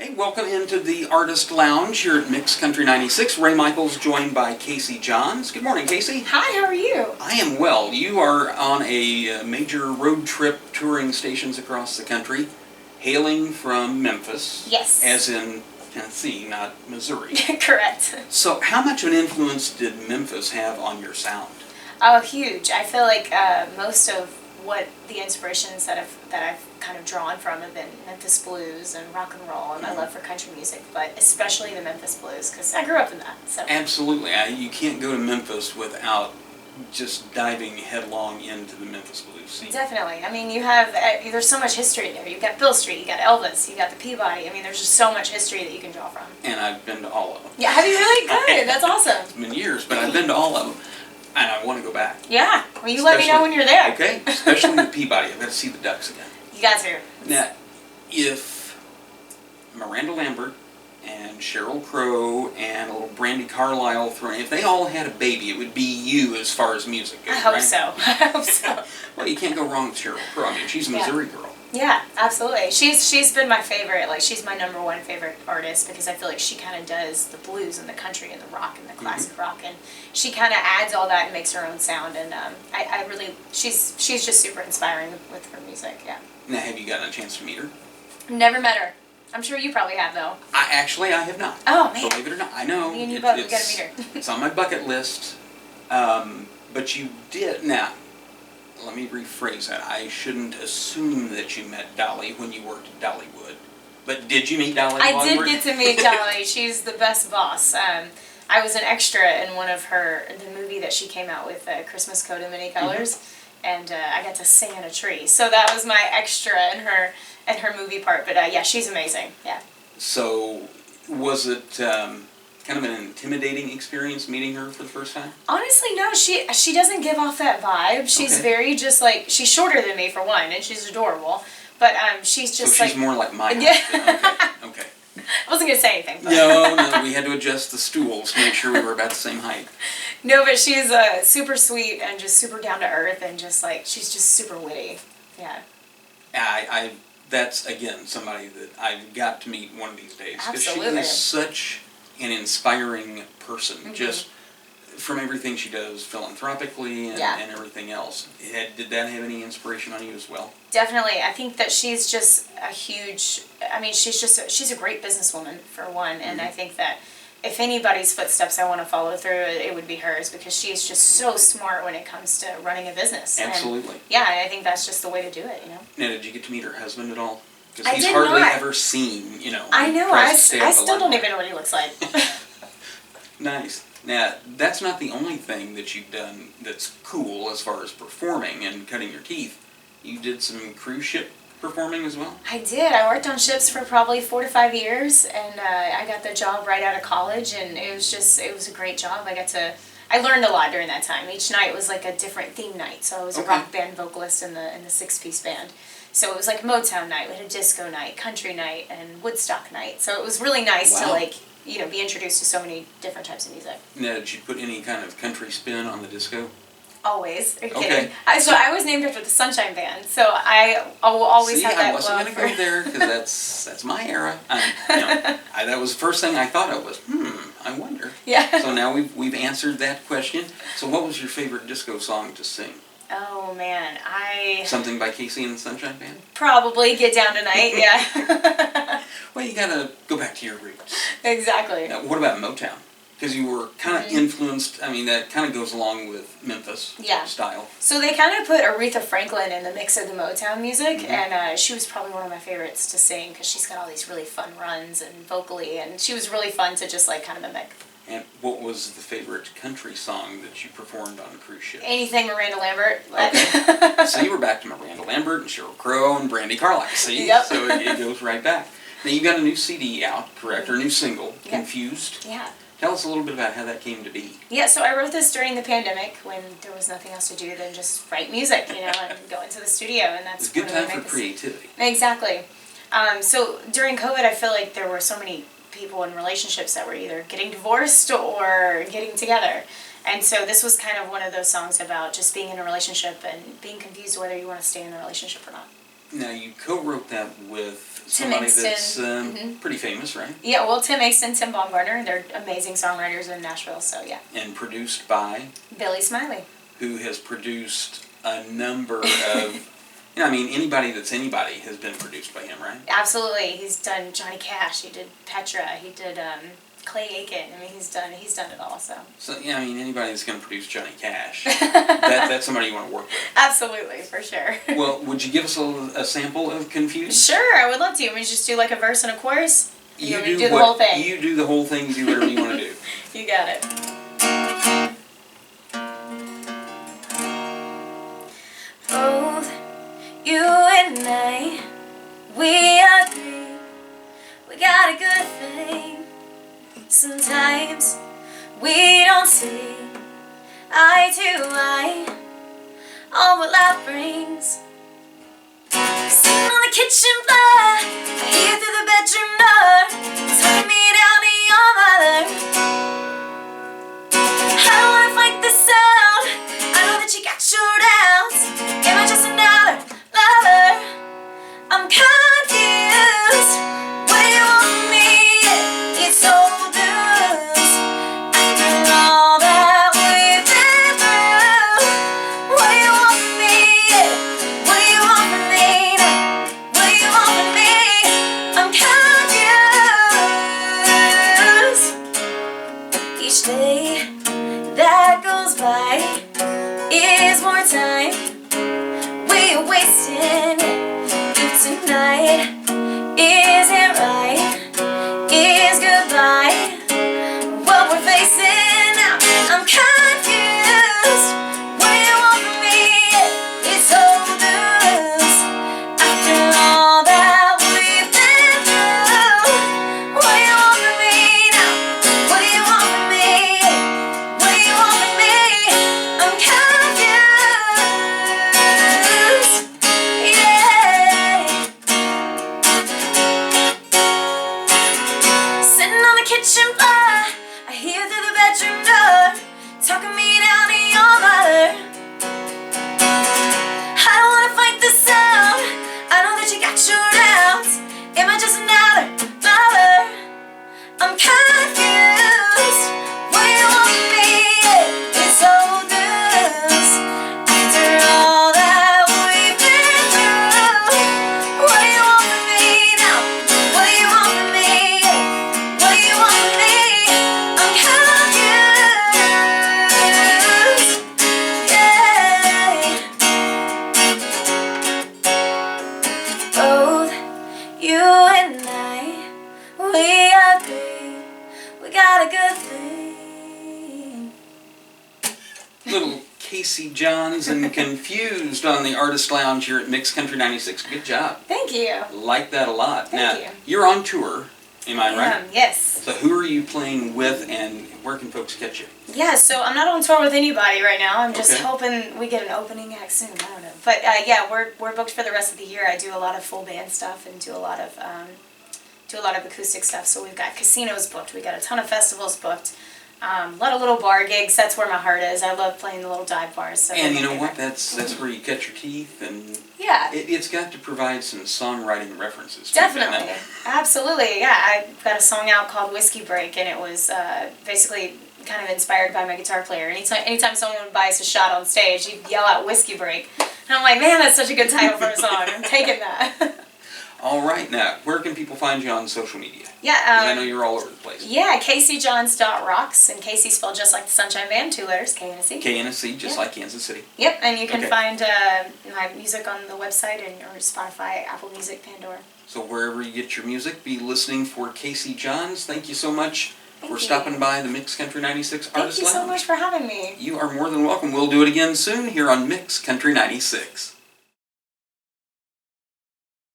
Hey, welcome into the Artist Lounge here at Mix Country 96. Ray Michaels joined by Casey Johns. Good morning, Casey. Hi, how are you? I am well. You are on a major road trip touring stations across the country, hailing from Memphis. Yes. As in Tennessee, not Missouri. Correct. So how much of an influence did Memphis have on your sound? Oh, huge. I feel like most of what the inspirations that I've kind of drawn from have been Memphis blues and rock and roll and my love for country music, but especially the Memphis blues because I grew up in that. So. Absolutely. You can't go to Memphis without just diving headlong into the Memphis blues scene. Definitely. I mean, you have, there's so much history there. You've got Bill Street, you got Elvis, you got the Peabody. I mean, there's just so much history that you can draw from. And I've been to all of them. Yeah, have you really? Good. That's awesome. It's been years, but I've been to all of them. And I want to go back. Yeah. Well, you let me know when you're there. Okay. Especially with Peabody. I've got to see the Ducks again. You got to. Now, if Miranda Lambert and Sheryl Crow and a little Brandi Carlile if they all had a baby, it would be you as far as music goes, I hope right? so. I hope so. Well, you can't go wrong with Sheryl Crow. I mean, she's a Missouri girl. Yeah, absolutely. She's been my favorite. Like, she's my number one favorite artist because I feel like she kind of does the blues and the country and the rock and the classic rock, and she kind of adds all that and makes her own sound. And I really, she's just super inspiring with her music. Yeah. Now, have you gotten a chance to meet her? Never met her. I'm sure you probably have though. I have not. Oh man. Believe it or not, I know. Me and you both. We gotta meet her. It's on my bucket list. But you did now. Let me rephrase that. I shouldn't assume that you met Dolly when you worked at Dollywood. But did you meet Dolly? I did get to meet Dolly. She's the best boss. I was an extra in one of the movie that she came out with, Christmas Coat in Many Colors, and I got to sing in a tree. So that was my extra in her movie part. But yeah, she's amazing. Yeah. So was it kind of an intimidating experience meeting her for the first time? Honestly, no. She doesn't give off that vibe. She's very just like, she's shorter than me for one, and she's adorable. But she's just so she's more like my yeah. Okay. I wasn't gonna say anything. But. No, we had to adjust the stools to make sure we were about the same height. No, but she's super sweet and just super down to earth and just like, she's just super witty. Yeah. That's again somebody that I've got to meet one of these days. Absolutely. She is such an inspiring person, just from everything she does philanthropically and everything else. Did that have any inspiration on you as well? Definitely. I think that she's just a huge, I mean, she's a great businesswoman for one, and I think that if anybody's footsteps I want to follow through, it would be hers because she's just so smart when it comes to running a business. Absolutely. And yeah, I think that's just the way to do it, you know. Now, did you get to meet her husband at all? I Because he's did hardly not. ever seen, you know. I know, I still don't even know what he looks like. Nice. Now, that's not the only thing that you've done that's cool as far as performing and cutting your teeth. You did some cruise ship performing as well? I did. I worked on ships for probably 4 to 5 years, and I got the job right out of college, and it was a great job. I learned a lot during that time. Each night was like a different theme night. So I was a rock band vocalist in the 6-piece band. So it was like Motown night, we had a disco night, country night, and Woodstock night. So it was really nice to like, you know, be introduced to so many different types of music. Now, did you put any kind of country spin on the disco? Always. Are you kidding? So I was named after the Sunshine Band, so I will always have that love. See, I wasn't going to go there because that's my era. That was the first thing I thought of was, I wonder. Yeah. So now we've answered that question. So what was your favorite disco song to sing? Oh man, Something by Casey and the Sunshine Band? Probably Get Down Tonight, yeah. Well, you gotta go back to your roots. Exactly. Now, what about Motown? Because you were kind of influenced, I mean, that kind of goes along with Memphis style. So they kind of put Aretha Franklin in the mix of the Motown music, and she was probably one of my favorites to sing because she's got all these really fun runs and vocally, and she was really fun to just like kind of mimic. And what was the favorite country song that you performed on a cruise ship? Anything Miranda Lambert. Okay. So you were back to Miranda Lambert and Sheryl Crow and Brandi Carlile. See? Yep. So it goes right back. Now you got a new CD out, correct? Or a new single, Confused. Yeah. Tell us a little bit about how that came to be. Yeah, so I wrote this during the pandemic when there was nothing else to do than just write music, you know, and go into the studio, and that's it's a good time for creativity. Exactly. So during COVID, I feel like there were so many people in relationships that were either getting divorced or getting together. And so this was kind of one of those songs about just being in a relationship and being confused whether you want to stay in the relationship or not. Now, you co-wrote that with Tim somebody Ingston. that's Mhm. pretty famous, right? Yeah, well, Tim Ingston, Tim Baumgartner, they're amazing songwriters in Nashville, so yeah. And produced by, Billy Smiley. who has produced a number of, anybody that's anybody has been produced by him, right? Absolutely. He's done Johnny Cash, he did Petra, he did Clay Aiken. I mean, he's done it all, so. So, anybody that's going to produce Johnny Cash, that's somebody you want to work with. Absolutely, for sure. Well, would you give us a sample of Confused? Sure, I would love to. We just do like a verse and a chorus? You want me to do the whole thing? You do the whole thing, you do whatever you want to do. You got it. Both you and I, we agree, we got a good thing. Sometimes we don't see eye to eye on what life brings. Sitting on the kitchen floor, I hear through the bedroom door, turning me down to your mother. I don't wanna fight this out, I know that you got your doubts. Am I just another lover? I'm confused. What do you want from me? It's so loose. After all that we've been through, what do you want from me? What do you want from me? What do you want from me? I'm confused. Each day that goes by is more time we're wasting. If tonight isn't right, is goodbye what we're facing now? I'm confused. What do you want from me? It's so loose. After all that we've been through, what do you want from me now? What do you want from me? What do you want from me? I'm confused. Yeah. Sitting on the kitchen floor, I hear through the bedroom door, talking me down to your mother. I don't wanna fight this out, I know that you got your doubts. Am I just another lover? I'm confused. What do you want from me? It's so loose. After all that we've been through, what do you want from me now? What do you want from me? What do you want from me? I'm confused. Yeah. Both you and I, we agree, we got a good thing. Little Casey Johns and Confused on the Artist Lounge here at Mix Country 96. Good job. Thank you. Like that a lot. Thank Now, you. you're on tour, am I right? Yes. So who are you playing with and where can folks catch you? Yeah, so I'm not on tour with anybody right now. I'm just Okay. hoping we get an opening act soon. I don't know. But yeah, we're booked for the rest of the year. I do a lot of full band stuff and do a lot of acoustic stuff. So we've got casinos booked. We got a ton of festivals booked. A lot of little bar gigs. That's where my heart is. I love playing the little dive bars. So And you know what? That's where you cut your teeth, and Yeah. it's got to provide some songwriting references. Too, doesn't Definitely. it? Absolutely. Yeah, I've got a song out called Whiskey Break, and it was basically kind of inspired by my guitar player. Anytime someone would buy us a shot on stage, he'd yell out Whiskey Break. And I'm like, man, that's such a good title for a song. I'm taking that. All right, now, where can people find you on social media? Yeah. 'Cause I know you're all over the place. Yeah, CaseyJohns.rocks, and Casey spelled just like the Sunshine Band, 2 letters, K-N-S-E. KNSC, just Yeah. like Kansas City. Yep, and you can Okay. find my music on the website or Spotify, Apple Music, Pandora. So wherever you get your music, be listening for Casey Johns. Thank you so much for Thank you. stopping by the Mix Country 96 Artist Thank you Lounge. so much for having me. You are more than welcome. We'll do it again soon here on Mix Country 96.